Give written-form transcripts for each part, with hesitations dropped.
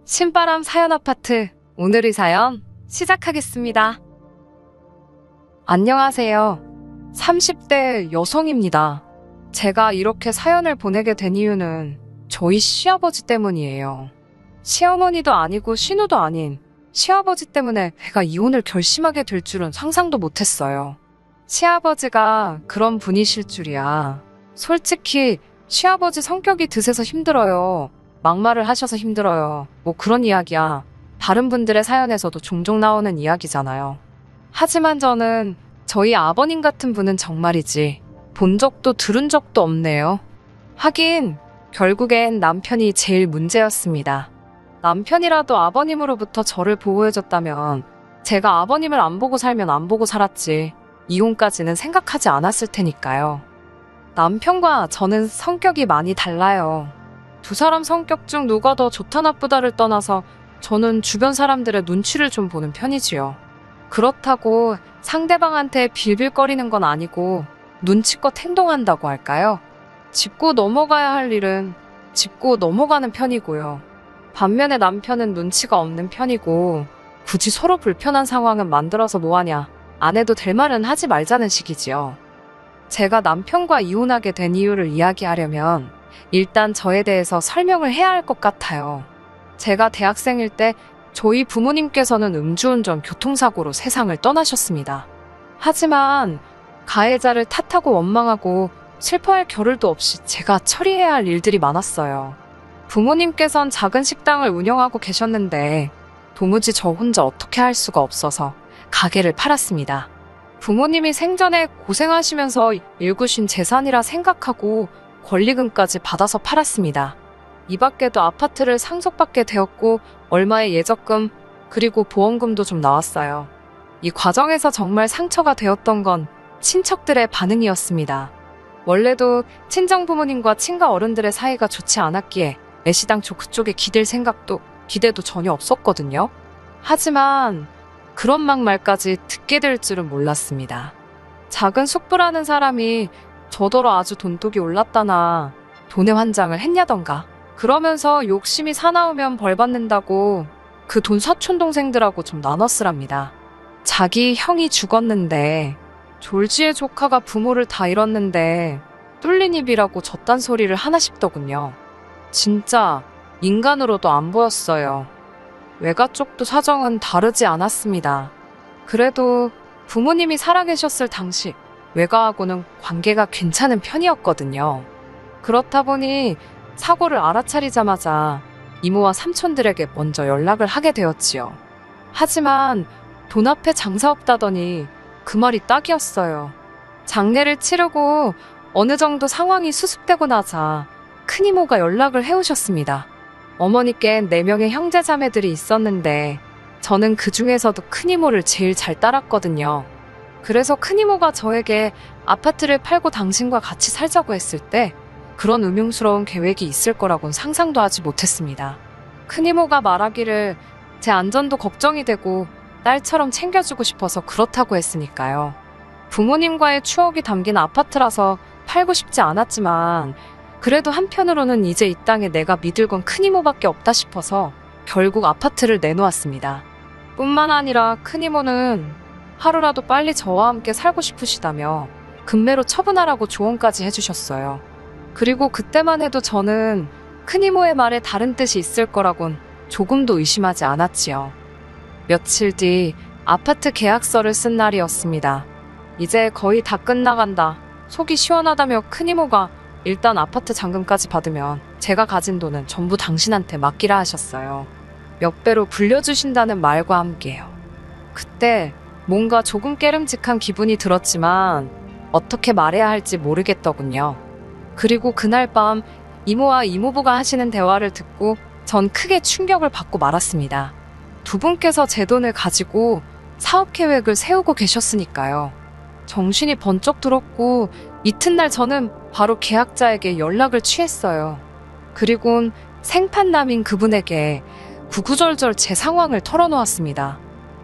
신바람 사연 아파트, 오늘의 사연 시작하겠습니다. 안녕하세요. 30대 여성입니다. 제가 이렇게 사연을 보내게 된 이유는 저희 시아버지 때문이에요. 시어머니도 아니고 신우도 아닌 시아버지 때문에 제가 이혼을 결심하게 될 줄은 상상도 못했어요. 시아버지가 그런 분이실 줄이야. 솔직히 시아버지 성격이 드세서 힘들어요. 막말을 하셔서 힘들어요. 뭐 그런 이야기야. 다른 분들의 사연에서도 종종 나오는 이야기잖아요. 하지만 저는 저희 아버님 같은 분은 정말이지 본 적도 들은 적도 없네요. 하긴 결국엔 남편이 제일 문제였습니다. 남편이라도 아버님으로부터 저를 보호해줬다면 제가 아버님을 안 보고 살면 안 보고 살았지 이혼까지는 생각하지 않았을 테니까요. 남편과 저는 성격이 많이 달라요. 두 사람 성격 중 누가 더 좋다 나쁘다를 떠나서 저는 주변 사람들의 눈치를 좀 보는 편이지요. 그렇다고 상대방한테 빌빌거리는 건 아니고 눈치껏 행동한다고 할까요? 짚고 넘어가야 할 일은 짚고 넘어가는 편이고요. 반면에 남편은 눈치가 없는 편이고 굳이 서로 불편한 상황은 만들어서 뭐하냐, 안 해도 될 말은 하지 말자는 식이지요. 제가 남편과 이혼하게 된 이유를 이야기하려면 일단 저에 대해서 설명을 해야 할 것 같아요. 제가 대학생일 때 저희 부모님께서는 음주운전 교통사고로 세상을 떠나셨습니다. 하지만 가해자를 탓하고 원망하고 슬퍼할 겨를도 없이 제가 처리해야 할 일들이 많았어요. 부모님께선 작은 식당을 운영하고 계셨는데 도무지 저 혼자 어떻게 할 수가 없어서 가게를 팔았습니다. 부모님이 생전에 고생하시면서 일구신 재산이라 생각하고 권리금까지 받아서 팔았습니다. 이 밖에도 아파트를 상속받게 되었고 얼마의 예적금 그리고 보험금도 좀 나왔어요. 이 과정에서 정말 상처가 되었던 건 친척들의 반응이었습니다. 원래도 친정 부모님과 친가 어른들의 사이가 좋지 않았기에 애시당초 그쪽에 기댈 생각도 기대도 전혀 없었거든요. 하지만 그런 막말까지 듣게 될 줄은 몰랐습니다. 작은 숙부라는 사람이 저더러 아주 돈독이 올랐다나 돈의 환장을 했냐던가 그러면서 욕심이 사나우면 벌 받는다고 그 돈 사촌동생들하고 좀 나눠 쓰랍니다. 자기 형이 죽었는데 졸지의 조카가 부모를 다 잃었는데 뚫린 입이라고 저딴 소리를 하나 싶더군요. 진짜 인간으로도 안 보였어요. 외가 쪽도 사정은 다르지 않았습니다. 그래도 부모님이 살아계셨을 당시 외가하고는 관계가 괜찮은 편이었거든요. 그렇다 보니 사고를 알아차리자마자 이모와 삼촌들에게 먼저 연락을 하게 되었지요. 하지만 돈 앞에 장사 없다더니 그 말이 딱이었어요. 장례를 치르고 어느 정도 상황이 수습되고 나자 큰이모가 연락을 해오셨습니다. 어머니께는 4명의 형제자매들이 있었는데 저는 그 중에서도 큰이모를 제일 잘 따랐거든요. 그래서 큰이모가 저에게 아파트를 팔고 당신과 같이 살자고 했을 때 그런 음흉스러운 계획이 있을 거라고는 상상도 하지 못했습니다. 큰이모가 말하기를 제 안전도 걱정이 되고 딸처럼 챙겨주고 싶어서 그렇다고 했으니까요. 부모님과의 추억이 담긴 아파트라서 팔고 싶지 않았지만 그래도 한편으로는 이제 이 땅에 내가 믿을 건 큰이모밖에 없다 싶어서 결국 아파트를 내놓았습니다. 뿐만 아니라 큰이모는 하루라도 빨리 저와 함께 살고 싶으시다며 금매로 처분하라고 조언까지 해주셨어요. 그리고 그때만 해도 저는 큰이모의 말에 다른 뜻이 있을 거라곤 조금도 의심하지 않았지요. 며칠 뒤 아파트 계약서를 쓴 날이었습니다. 이제 거의 다 끝나간다. 속이 시원하다며 큰이모가 일단 아파트 잔금까지 받으면 제가 가진 돈은 전부 당신한테 맡기라 하셨어요. 몇 배로 불려주신다는 말과 함께요. 그때 뭔가 조금 깨름직한 기분이 들었지만 어떻게 말해야 할지 모르겠더군요. 그리고 그날 밤 이모와 이모부가 하시는 대화를 듣고 전 크게 충격을 받고 말았습니다. 두 분께서 제 돈을 가지고 사업 계획을 세우고 계셨으니까요. 정신이 번쩍 들었고 이튿날 저는 바로 계약자에게 연락을 취했어요. 그리곤 생판남인 그분에게 구구절절 제 상황을 털어놓았습니다.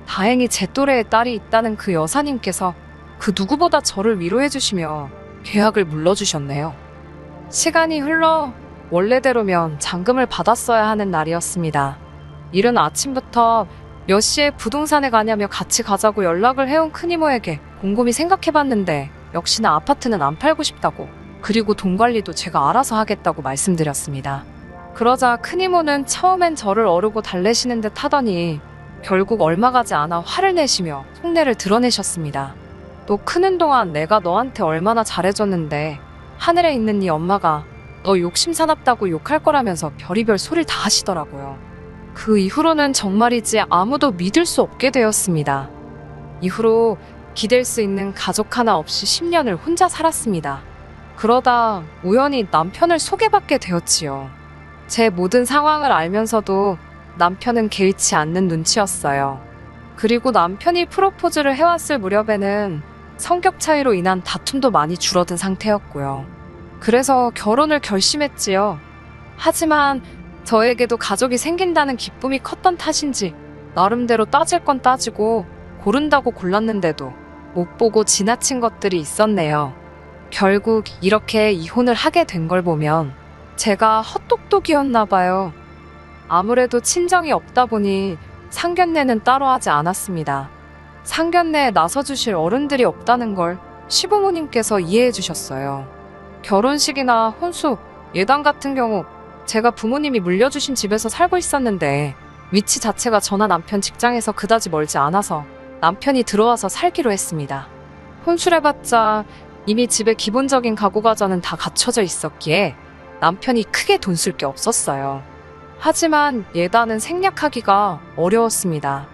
다행히 제 또래의 딸이 있다는 그 여사님께서 그 누구보다 저를 위로해주시며 계약을 물러주셨네요. 시간이 흘러 원래대로면 잔금을 받았어야 하는 날이었습니다. 이른 아침부터 몇 시에 부동산에 가냐며 같이 가자고 연락을 해온 큰이모에게 곰곰이 생각해봤는데 역시나 아파트는 안 팔고 싶다고, 그리고 돈 관리도 제가 알아서 하겠다고 말씀드렸습니다. 그러자 큰이모는 처음엔 저를 어르고 달래시는 듯 하더니 결국 얼마 가지 않아 화를 내시며 속내를 드러내셨습니다. 너 크는 동안 내가 너한테 얼마나 잘해줬는데 하늘에 있는 네 엄마가 너 욕심 사납다고 욕할 거라면서 별의별 소리를 다 하시더라고요. 그 이후로는 정말이지 아무도 믿을 수 없게 되었습니다. 이후로 기댈 수 있는 가족 하나 없이 10년을 혼자 살았습니다. 그러다 우연히 남편을 소개받게 되었지요. 제 모든 상황을 알면서도 남편은 개의치 않는 눈치였어요. 그리고 남편이 프로포즈를 해왔을 무렵에는 성격 차이로 인한 다툼도 많이 줄어든 상태였고요. 그래서 결혼을 결심했지요. 하지만 저에게도 가족이 생긴다는 기쁨이 컸던 탓인지 나름대로 따질 건 따지고 고른다고 골랐는데도 못 보고 지나친 것들이 있었네요. 결국 이렇게 이혼을 하게 된 걸 보면 제가 헛똑똑이었나 봐요. 아무래도 친정이 없다 보니 상견례는 따로 하지 않았습니다. 상견례에 나서주실 어른들이 없다는 걸 시부모님께서 이해해 주셨어요. 결혼식이나 혼수, 예당 같은 경우 제가 부모님이 물려주신 집에서 살고 있었는데 위치 자체가 저나 남편 직장에서 그다지 멀지 않아서 남편이 들어와서 살기로 했습니다. 혼수를 해봤자 이미 집에 기본적인 가구가전은 다 갖춰져 있었기에 남편이 크게 돈 쓸 게 없었어요. 하지만 예단은 생략하기가 어려웠습니다.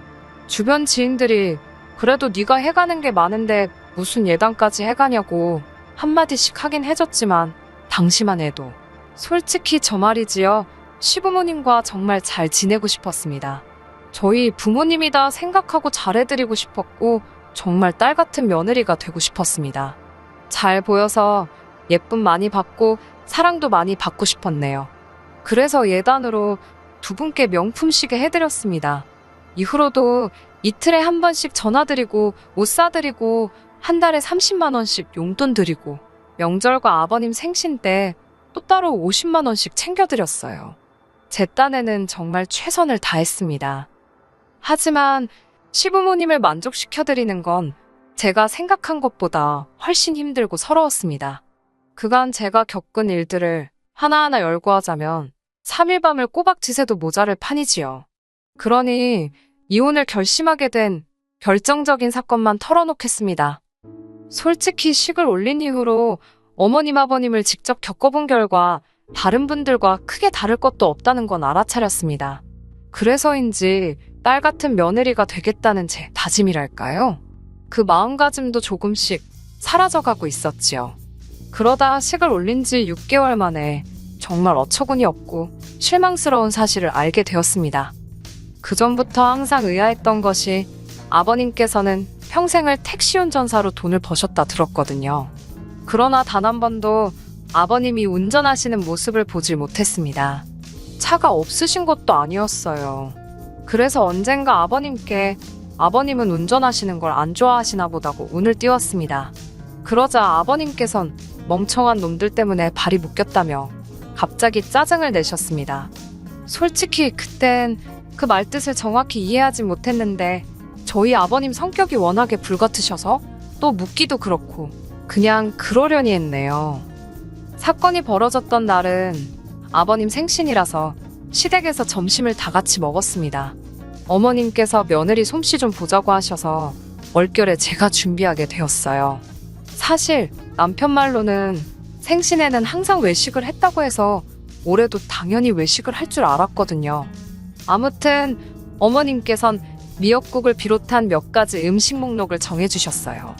주변 지인들이 그래도 네가 해가는 게 많은데 무슨 예단까지 해가냐고 한마디씩 하긴 해줬지만 당시만 해도 솔직히 저 말이지요. 시부모님과 정말 잘 지내고 싶었습니다. 저희 부모님이다 생각하고 잘해드리고 싶었고 정말 딸 같은 며느리가 되고 싶었습니다. 잘 보여서 예쁨 많이 받고 사랑도 많이 받고 싶었네요. 그래서 예단으로 두 분께 명품 시계 해드렸습니다. 이후로도 이틀에 한 번씩 전화드리고 옷 사드리고 한 달에 30만 원씩 용돈 드리고 명절과 아버님 생신 때 또 따로 50만 원씩 챙겨드렸어요. 제 딴에는 정말 최선을 다했습니다. 하지만 시부모님을 만족시켜드리는 건 제가 생각한 것보다 훨씬 힘들고 서러웠습니다. 그간 제가 겪은 일들을 하나하나 열거하자면 3일 밤을 꼬박 지새도 모자랄 판이지요. 그러니 이혼을 결심하게 된 결정적인 사건만 털어놓겠습니다. 솔직히 식을 올린 이후로 어머님 아버님을 직접 겪어본 결과 다른 분들과 크게 다를 것도 없다는 건 알아차렸습니다. 그래서인지 딸 같은 며느리가 되겠다는 제 다짐이랄까요? 그 마음가짐도 조금씩 사라져가고 있었지요. 그러다 식을 올린 지 6개월 만에 정말 어처구니 없고 실망스러운 사실을 알게 되었습니다. 그전부터 항상 의아했던 것이 아버님께서는 평생을 택시 운전사로 돈을 버셨다 들었거든요. 그러나 단 한 번도 아버님이 운전하시는 모습을 보질 못했습니다. 차가 없으신 것도 아니었어요. 그래서 언젠가 아버님께 아버님은 운전하시는 걸 안 좋아하시나 보다고 운을 띄웠습니다. 그러자 아버님께선 멍청한 놈들 때문에 발이 묶였다며 갑자기 짜증을 내셨습니다. 솔직히 그땐 그 말뜻을 정확히 이해하지 못했는데 저희 아버님 성격이 워낙에 불같으셔서 또 묻기도 그렇고 그냥 그러려니 했네요. 사건이 벌어졌던 날은 아버님 생신이라서 시댁에서 점심을 다 같이 먹었습니다. 어머님께서 며느리 솜씨 좀 보자고 하셔서 얼결에 제가 준비하게 되었어요. 사실 남편 말로는 생신에는 항상 외식을 했다고 해서 올해도 당연히 외식을 할 줄 알았거든요. 아무튼 어머님께선 미역국을 비롯한 몇 가지 음식 목록을 정해주셨어요.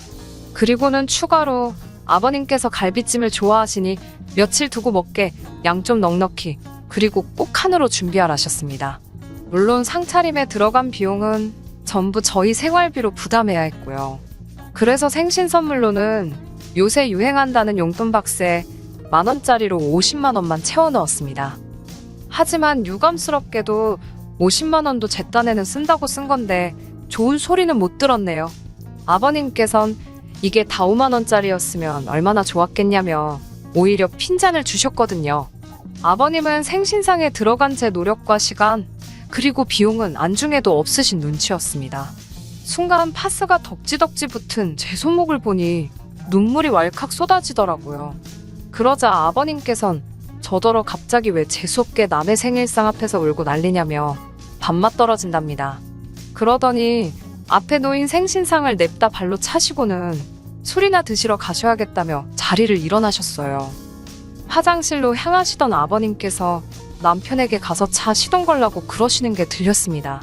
그리고는 추가로 아버님께서 갈비찜을 좋아하시니 며칠 두고 먹게 양 좀 넉넉히 그리고 꼭 칸으로 준비하라셨습니다. 물론 상차림에 들어간 비용은 전부 저희 생활비로 부담해야 했고요. 그래서 생신 선물로는 요새 유행한다는 용돈 박스에 10,000원짜리로 50만 원만 채워 넣었습니다. 하지만 유감스럽게도 50만 원도 제 딴에는 쓴다고 쓴 건데 좋은 소리는 못 들었네요. 아버님께선 이게 다 5만 원짜리였으면 얼마나 좋았겠냐며 오히려 핀잔을 주셨거든요. 아버님은 생신상에 들어간 제 노력과 시간 그리고 비용은 안중에도 없으신 눈치였습니다. 순간 파스가 덕지덕지 붙은 제 손목을 보니 눈물이 왈칵 쏟아지더라고요. 그러자 아버님께선 저더러 갑자기 왜 재수없게 남의 생일상 앞에서 울고 난리냐며 밥맛 떨어진답니다. 그러더니 앞에 놓인 생신상을 냅다 발로 차시고는 술이나 드시러 가셔야겠다며 자리를 일어나셨어요. 화장실로 향하시던 아버님께서 남편에게 가서 차 시동 걸라고 그러시는 게 들렸습니다.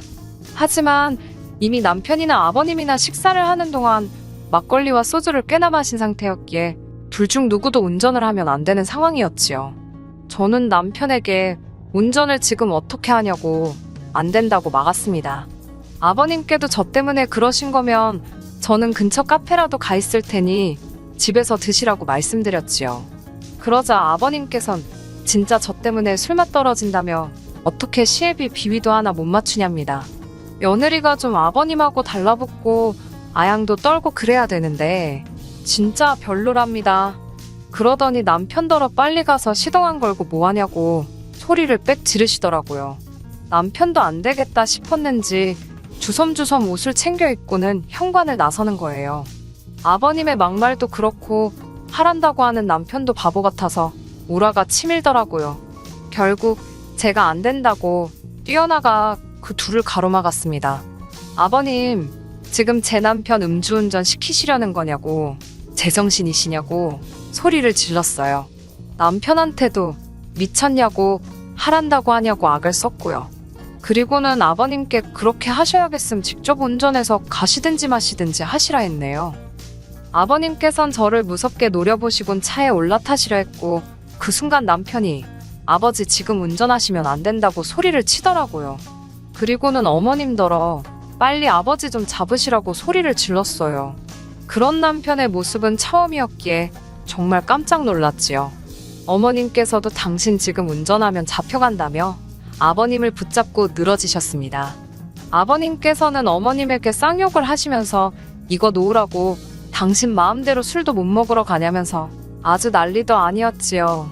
하지만 이미 남편이나 아버님이나 식사를 하는 동안 막걸리와 소주를 꽤나 마신 상태였기에 둘 중 누구도 운전을 하면 안 되는 상황이었지요. 저는 남편에게 운전을 지금 어떻게 하냐고 안 된다고 막았습니다. 아버님께도 저 때문에 그러신 거면 저는 근처 카페라도 가 있을 테니 집에서 드시라고 말씀드렸지요. 그러자 아버님께선 진짜 저 때문에 술맛 떨어진다며 어떻게 시애비 비위도 하나 못 맞추냐입니다. 며느리가 좀 아버님하고 달라붙고 아양도 떨고 그래야 되는데 진짜 별로랍니다. 그러더니 남편더러 빨리 가서 시동 안 걸고 뭐하냐고 소리를 빽 지르시더라고요. 남편도 안 되겠다 싶었는지 주섬주섬 옷을 챙겨 입고는 현관을 나서는 거예요. 아버님의 막말도 그렇고 하란다고 하는 남편도 바보 같아서 우라가 치밀더라고요. 결국 제가 안 된다고 뛰어나가 그 둘을 가로막았습니다. 아버님, 지금 제 남편 음주운전 시키시려는 거냐고, 제정신이시냐고 소리를 질렀어요. 남편한테도 미쳤냐고 하란다고 하냐고 악을 썼고요. 그리고는 아버님께 그렇게 하셔야겠음 직접 운전해서 가시든지 마시든지 하시라 했네요. 아버님께선 저를 무섭게 노려보시곤 차에 올라타시려 했고 그 순간 남편이 아버지 지금 운전하시면 안 된다고 소리를 치더라고요. 그리고는 어머님더러 빨리 아버지 좀 잡으시라고 소리를 질렀어요. 그런 남편의 모습은 처음이었기에 정말 깜짝 놀랐지요. 어머님께서도 당신 지금 운전하면 잡혀간다며 아버님을 붙잡고 늘어지셨습니다. 아버님께서는 어머님에게 쌍욕을 하시면서 이거 놓으라고 당신 마음대로 술도 못 먹으러 가냐면서 아주 난리도 아니었지요.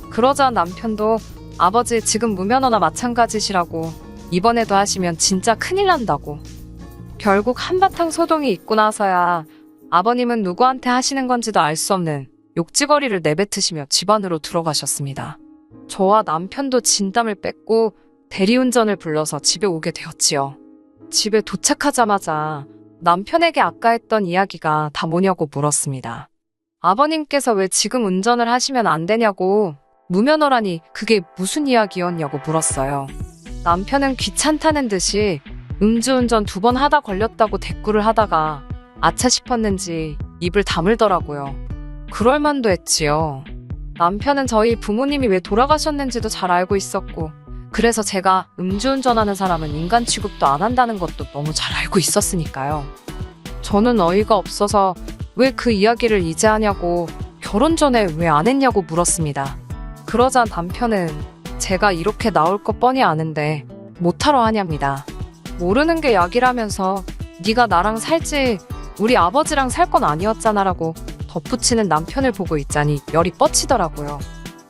그러자 남편도 아버지 지금 무면허나 마찬가지시라고 이번에도 하시면 진짜 큰일 난다고. 결국 한바탕 소동이 있고 나서야 아버님은 누구한테 하시는 건지도 알 수 없는 욕지거리를 내뱉으시며 집 안으로 들어가셨습니다. 저와 남편도 진땀을 뺐고 대리운전을 불러서 집에 오게 되었지요. 집에 도착하자마자 남편에게 아까 했던 이야기가 다 뭐냐고 물었습니다. 아버님께서 왜 지금 운전을 하시면 안 되냐고 무면허라니 그게 무슨 이야기였냐고 물었어요. 남편은 귀찮다는 듯이 음주운전 2번 하다 걸렸다고 대꾸를 하다가 아차 싶었는지 입을 다물더라고요. 그럴만도 했지요. 남편은 저희 부모님이 왜 돌아가셨는지도 잘 알고 있었고 그래서 제가 음주운전하는 사람은 인간 취급도 안 한다는 것도 너무 잘 알고 있었으니까요. 저는 어이가 없어서 왜 그 이야기를 이제 하냐고 결혼 전에 왜 안 했냐고 물었습니다. 그러자 남편은 제가 이렇게 나올 거 뻔히 아는데 못하러 하냐입니다. 모르는 게 약이라면서 네가 나랑 살지 우리 아버지랑 살 건 아니었잖아라고 덧붙이는 남편을 보고 있자니 열이 뻗치더라고요.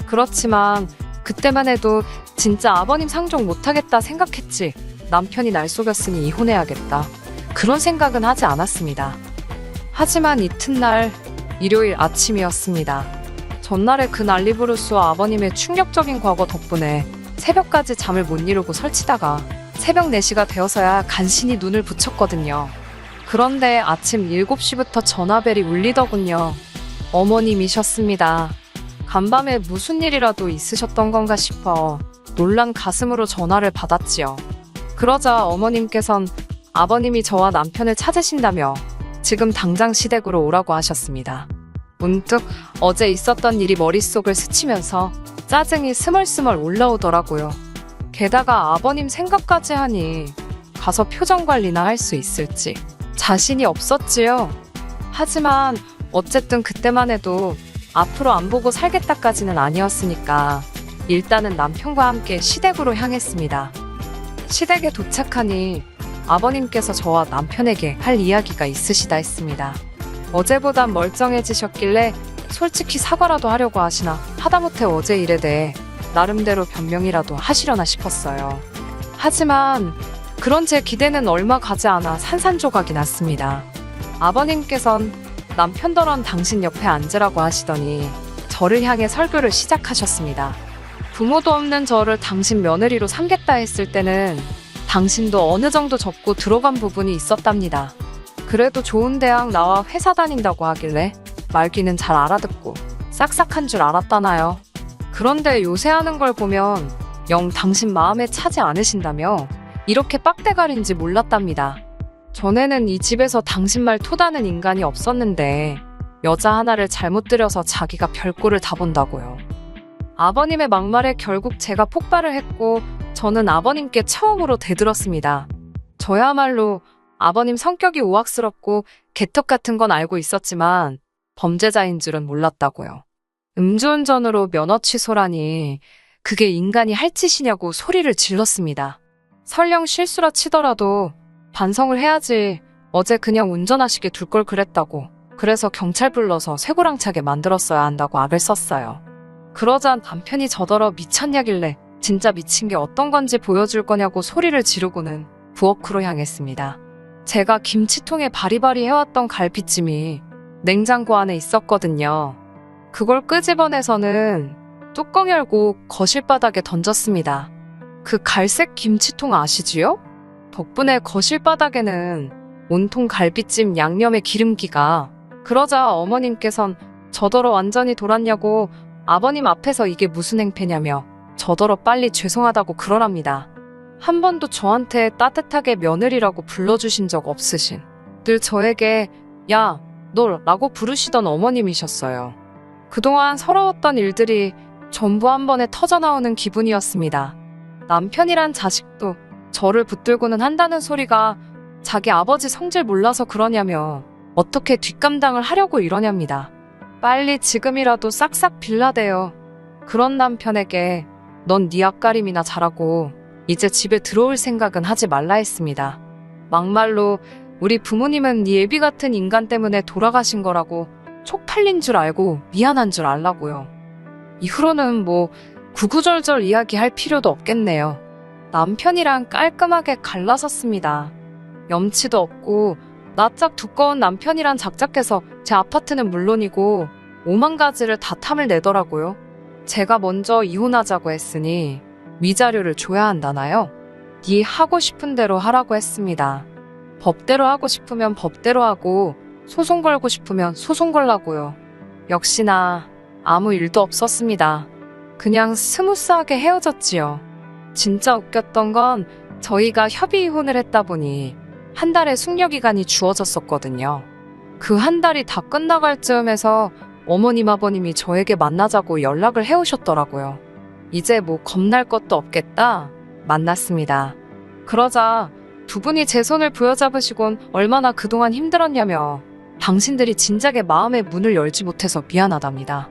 그렇지만 그때만 해도 진짜 아버님 상종 못하겠다 생각했지 남편이 날 속였으니 이혼해야겠다 그런 생각은 하지 않았습니다. 하지만 이튿날 일요일 아침이었습니다. 전날에 그 난리부르스와 아버님의 충격적인 과거 덕분에 새벽까지 잠을 못 이루고 설치다가 새벽 4시가 되어서야 간신히 눈을 붙였거든요. 그런데 아침 7시부터 전화벨이 울리더군요. 어머님이셨습니다. 간밤에 무슨 일이라도 있으셨던 건가 싶어 놀란 가슴으로 전화를 받았지요. 그러자 어머님께선 아버님이 저와 남편을 찾으신다며 지금 당장 시댁으로 오라고 하셨습니다. 문득 어제 있었던 일이 머릿속을 스치면서 짜증이 스멀스멀 올라오더라고요. 게다가 아버님 생각까지 하니 가서 표정 관리나 할 수 있을지 자신이 없었지요. 하지만 어쨌든 그때만 해도 앞으로 안 보고 살겠다까지는 아니었으니까 일단은 남편과 함께 시댁으로 향했습니다. 시댁에 도착하니 아버님께서 저와 남편에게 할 이야기가 있으시다 했습니다. 어제보단 멀쩡해지셨길래 솔직히 사과라도 하려고 하시나 하다못해 어제 일에 대해 나름대로 변명이라도 하시려나 싶었어요. 하지만 그런 제 기대는 얼마 가지 않아 산산조각이 났습니다. 아버님께선 남편더런 당신 옆에 앉으라고 하시더니 저를 향해 설교를 시작하셨습니다. 부모도 없는 저를 당신 며느리로 삼겠다 했을 때는 당신도 어느 정도 접고 들어간 부분이 있었답니다. 그래도 좋은 대학 나와 회사 다닌다고 하길래 말귀는 잘 알아듣고 싹싹한 줄 알았다나요. 그런데 요새 하는 걸 보면 영 당신 마음에 차지 않으신다며 이렇게 빡대가리인지 몰랐답니다. 전에는 이 집에서 당신 말 토다는 인간이 없었는데 여자 하나를 잘못 들여서 자기가 별꼴을 다 본다고요. 아버님의 막말에 결국 제가 폭발을 했고 저는 아버님께 처음으로 대들었습니다. 저야말로 아버님 성격이 우악스럽고 개떡 같은 건 알고 있었지만 범죄자인 줄은 몰랐다고요. 음주운전으로 면허 취소라니 그게 인간이 할 짓이냐고 소리를 질렀습니다. 설령 실수라 치더라도 반성을 해야지. 어제 그냥 운전하시게 둘 걸 그랬다고. 그래서 경찰 불러서 쇠고랑차게 만들었어야 한다고 악을 썼어요. 그러자 남편이 저더러 미쳤냐길래 진짜 미친 게 어떤 건지 보여줄 거냐고 소리를 지르고는 부엌으로 향했습니다. 제가 김치통에 바리바리 해왔던 갈비찜이 냉장고 안에 있었거든요. 그걸 끄집어내서는 뚜껑 열고 거실 바닥에 던졌습니다. 그 갈색 김치통 아시지요? 덕분에 거실 바닥에는 온통 갈비찜 양념의 기름기가. 그러자 어머님께선 저더러 완전히 돌았냐고 아버님 앞에서 이게 무슨 행패냐며 저더러 빨리 죄송하다고 그러랍니다. 한 번도 저한테 따뜻하게 며느리라고 불러주신 적 없으신, 늘 저에게 야, 너 라고 부르시던 어머님이셨어요. 그동안 서러웠던 일들이 전부 한 번에 터져나오는 기분이었습니다. 남편이란 자식도 저를 붙들고는 한다는 소리가 자기 아버지 성질 몰라서 그러냐며 어떻게 뒷감당을 하려고 이러냐입니다. 빨리 지금이라도 싹싹 빌라대요. 그런 남편에게 넌 네 앞가림이나 잘하고 이제 집에 들어올 생각은 하지 말라 했습니다. 막말로 우리 부모님은 네 애비 같은 인간 때문에 돌아가신 거라고 쪽팔린 줄 알고 미안한 줄 알라고요. 이후로는 뭐 구구절절 이야기할 필요도 없겠네요. 남편이랑 깔끔하게 갈라섰습니다. 염치도 없고 낯짝 두꺼운 남편이란 작작해서 제 아파트는 물론이고 5만 가지를 다 탐을 내더라고요. 제가 먼저 이혼하자고 했으니 위자료를 줘야 한다나요? 네 하고 싶은 대로 하라고 했습니다. 법대로 하고 싶으면 법대로 하고 소송 걸고 싶으면 소송 걸라고요. 역시나 아무 일도 없었습니다. 그냥 스무스하게 헤어졌지요. 진짜 웃겼던 건 저희가 협의 이혼을 했다 보니 한 달의 숙려기간이 주어졌었거든요. 그 한 달이 다 끝나갈 즈음에서 어머님 아버님이 저에게 만나자고 연락을 해오셨더라고요. 이제 뭐 겁날 것도 없겠다 만났습니다. 그러자 두 분이 제 손을 부여잡으시곤 얼마나 그동안 힘들었냐며 당신들이 진작에 마음의 문을 열지 못해서 미안하답니다.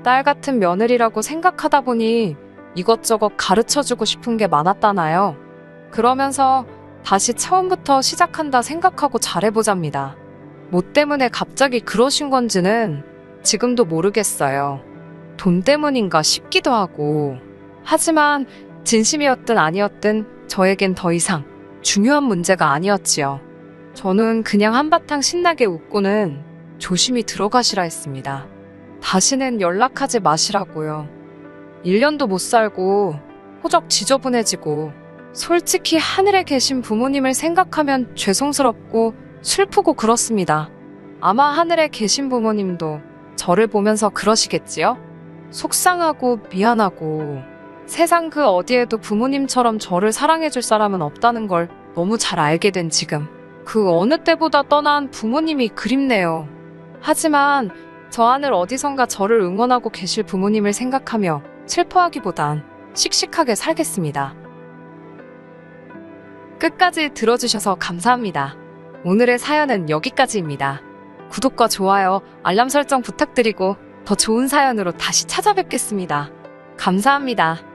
딸 같은 며느리라고 생각하다 보니 이것저것 가르쳐주고 싶은 게 많았다나요. 그러면서 다시 처음부터 시작한다 생각하고 잘해보잡니다. 뭐 때문에 갑자기 그러신 건지는 지금도 모르겠어요. 돈 때문인가 싶기도 하고. 하지만 진심이었든 아니었든 저에겐 더 이상 중요한 문제가 아니었지요. 저는 그냥 한바탕 신나게 웃고는 조심히 들어가시라 했습니다. 다시는 연락하지 마시라고요. 1년도 못 살고 호적 지저분해지고 솔직히 하늘에 계신 부모님을 생각하면 죄송스럽고 슬프고 그렇습니다. 아마 하늘에 계신 부모님도 저를 보면서 그러시겠지요? 속상하고 미안하고 세상 그 어디에도 부모님처럼 저를 사랑해줄 사람은 없다는 걸 너무 잘 알게 된 지금 그 어느 때보다 떠난 부모님이 그립네요. 하지만 저 하늘 어디선가 저를 응원하고 계실 부모님을 생각하며 슬퍼하기보단 씩씩하게 살겠습니다. 끝까지 들어주셔서 감사합니다. 오늘의 사연은 여기까지입니다. 구독과 좋아요, 알람 설정 부탁드리고 더 좋은 사연으로 다시 찾아뵙겠습니다. 감사합니다.